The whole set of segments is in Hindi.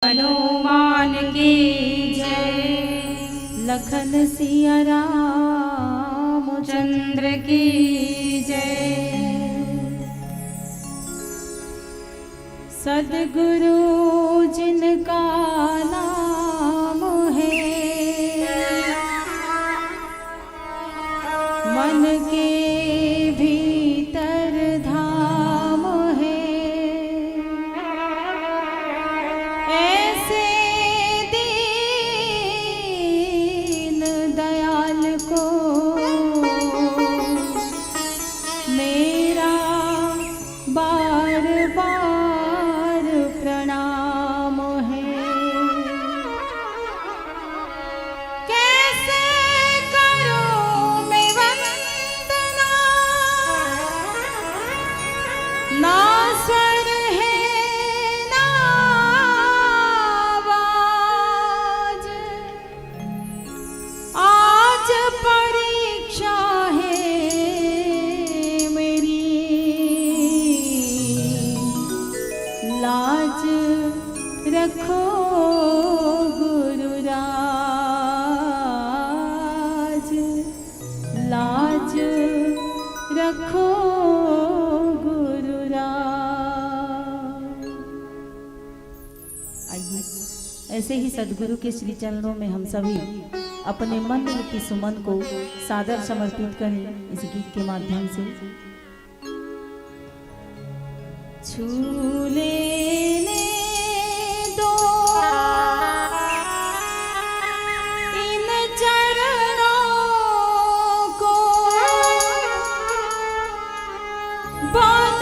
हनुमान की जय। लखन सिया रामचंद्र की जय। सद्गुरु जिनका नाम है, मन के भीतर धाम है। ऐसे दीन दयाल को मेरा बार बार प्रणाम है। कैसे करूं मैं वंदना, ना स्वर है ना आवाज। आज परीक्षा है मेरी, लाज रखो गुरुराज, लाज रखो गुरुराज। आइए ऐसे ही सद्गुरु के श्री चरणों में हम सभी अपने मन रूपी सुमन को सादर समर्पित करें इस गीत के माध्यम से। छू लेने दो इन चरणों को, बन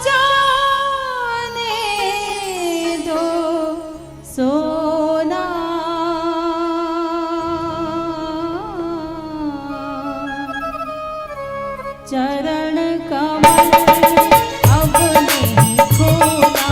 जाने दो सोना। चरण कमल अब नहीं खोना,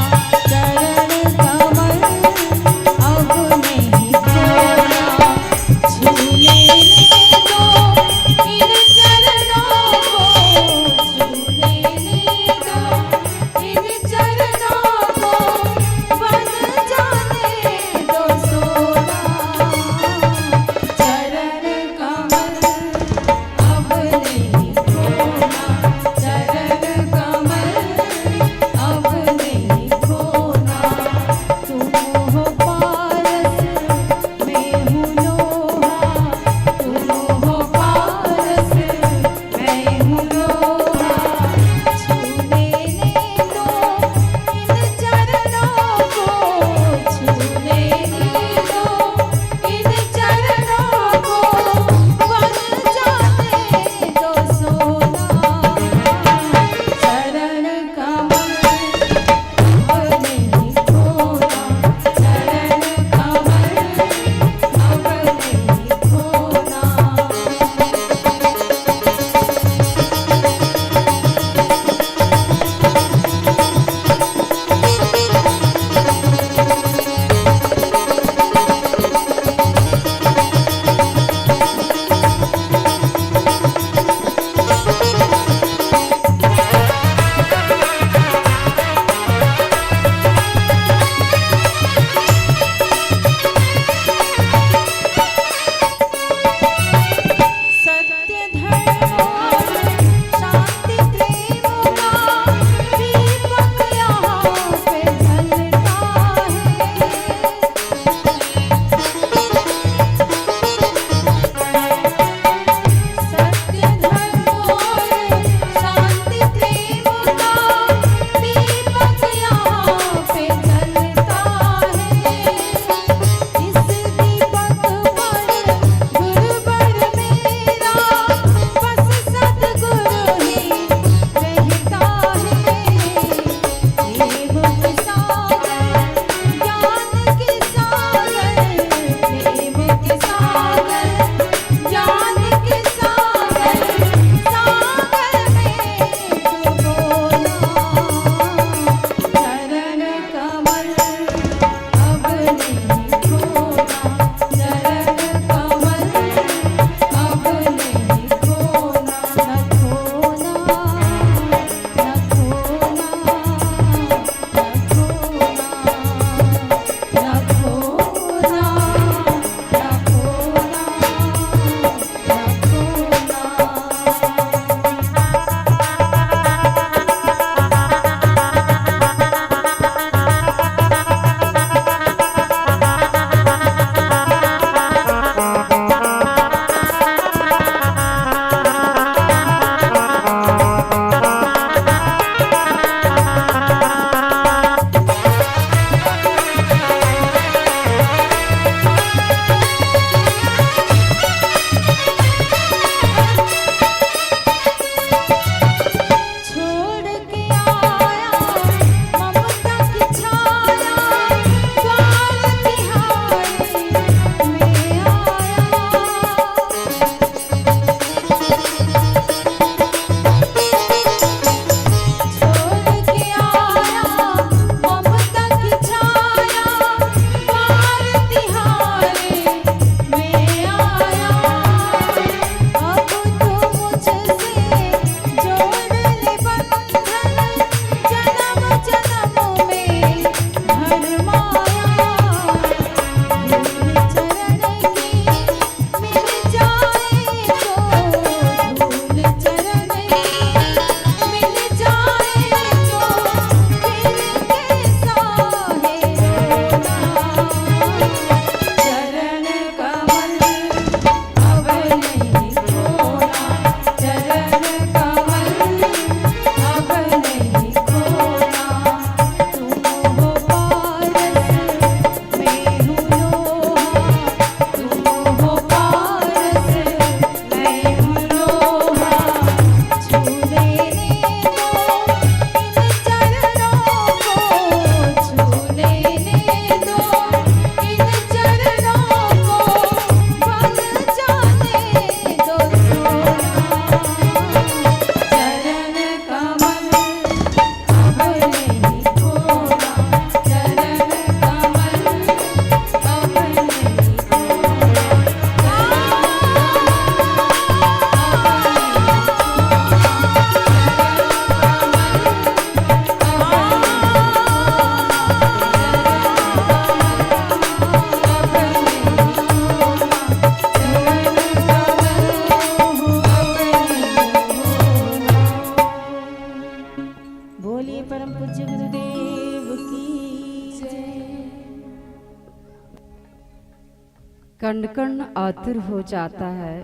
कण कण आतुर हो जाता है,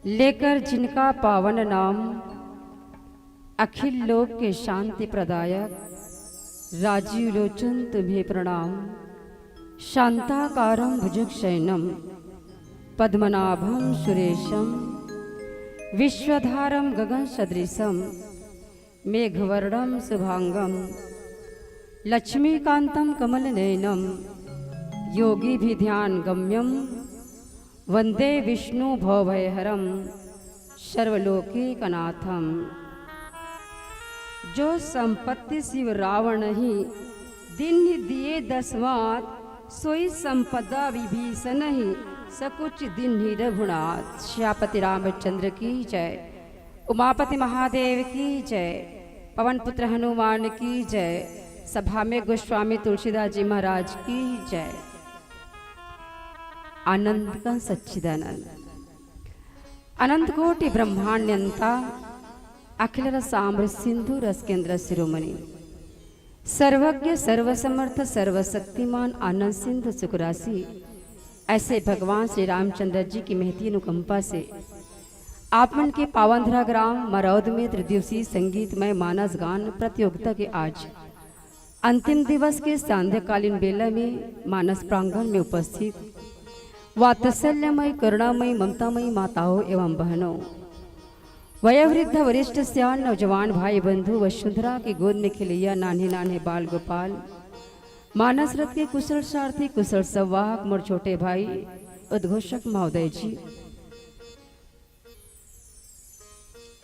लेकर जिनका पावन नाम, अखिल लोक के शांति प्रदायक राजीव लोचन तुम्हें प्रणाम। शांताकारं भुजगशयनं पद्मनाभं सुरेशं, विश्वधारं गगनसदृशं मेघवर्णं शुभांगं, लक्ष्मीकान्तं कमलनयनं योगिभिध्यान गम्यं, वंदे विष्णु भवभयहरं सर्वलोकैकनाथं। जो संपत्ति शिव रावण ही दिन ही दिए दसवात, सोई संपदा विभीषण ही सकुच दिन ही रघुनाथ। श्यापति रामचंद्र की जय, उमापति महादेव की जय, पवन पुत्र हनुमान की जय, सभा में गोस्वामी तुलसीदास जी महाराज की जय। आनंद का सच्चिदानंद, अनंत कोटि ब्रह्मांडंता, अखिल रसाम्र सिंधु रस केंद्र शिरोमणि, सर्वज्ञ सर्वसमर्थ सर्वशक्तिमान आनंद सिंधु सुखराशि, ऐसे भगवान श्री रामचंद्र जी की महती अनुकंपा से आपमन के पावनधरा ग्राम मरौद में त्रिदिवसीय संगीतमय मानस गान प्रतियोगिता के आज अंतिम दिवस के सांध्यकालीन बेला में मानस प्रांगण में उपस्थित वात्सल्यमय करुणामयी ममतामयी माताओं एवं बहनों, वयोवृद्ध वरिष्ठ सियान नौजवान भाई बंधु वसुंधरा की गोद में खिलैया नान्हे नान्हे बाल गोपाल, मानस रथ के कुशल सारथी कुशल संवाहक मोर छोटे भाई उद्घोषक महोदय जी,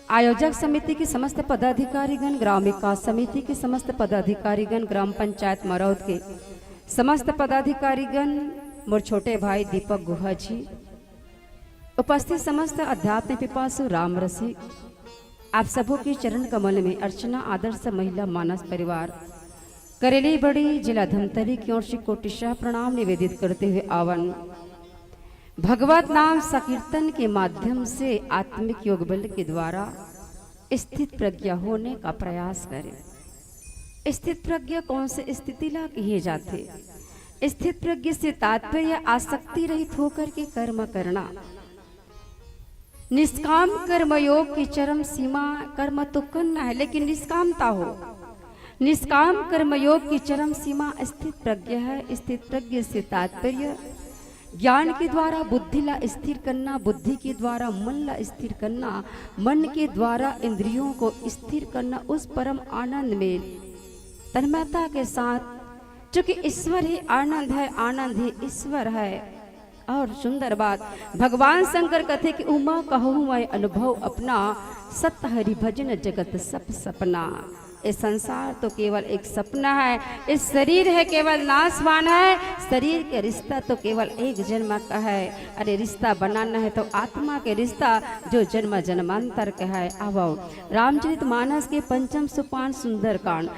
आयोजक समिति के समस्त पदाधिकारीगण, ग्राम विकास समिति के समस्त पदाधिकारीगण, ग्राम पंचायत मरौद के समस्त पदाधिकारीगण, मोर छोटे भाई दीपक गुहा जी, उपस्थित समस्त अध्यात्म पिपासु राम रसिक, आप सबों के चरण कमल में अर्चना आदर्श महिला मानस परिवार करेली बड़ी जिला धमतरी की ओर से कोटिशाह प्रणाम निवेदित करते हुए आवन भगवत नाम संकीर्तन के माध्यम से आत्मिक योग बल के द्वारा स्थित प्रज्ञा होने का प्रयास करें। स्थित प्रज्ञा कौन से स्थिति ला कहे जाते? स्थित प्रज्ञा से तात्पर्य आसक्ति रहित होकर के कर्म करना, निष्काम कर्मयोग की चरम सीमा। कर्म तो करना है लेकिन निष्कामता हो, निष्काम कर्मयोग की चरम सीमा स्थित प्रज्ञा है। स्थित प्रज्ञा से तात्पर्य ज्ञान के द्वारा बुद्धि ला स्थिर करना, बुद्धि के द्वारा मन ला स्थिर करना, मन के द्वारा इंद्रियों को स्थिर करना, उस परम आनंद में तन्मयता के साथ, क्योंकि ईश्वर ही आनंद है, आनंद ही ईश्वर है। और सुंदर बात भगवान शंकर कहते कि उमा कहूँ मैं अनुभव अपना, सत्य हरि भजन जगत सब सपना। इस संसार तो केवल एक सपना है, इस शरीर है केवल नाशवान है, शरीर के रिश्ता तो केवल एक जन्म का है। अरे रिश्ता बनाना है तो आत्मा के रिश्ता जो जन्म जन्मांतर का है। अब रामचरितमानस के पंचम सोपान सुंदरकांड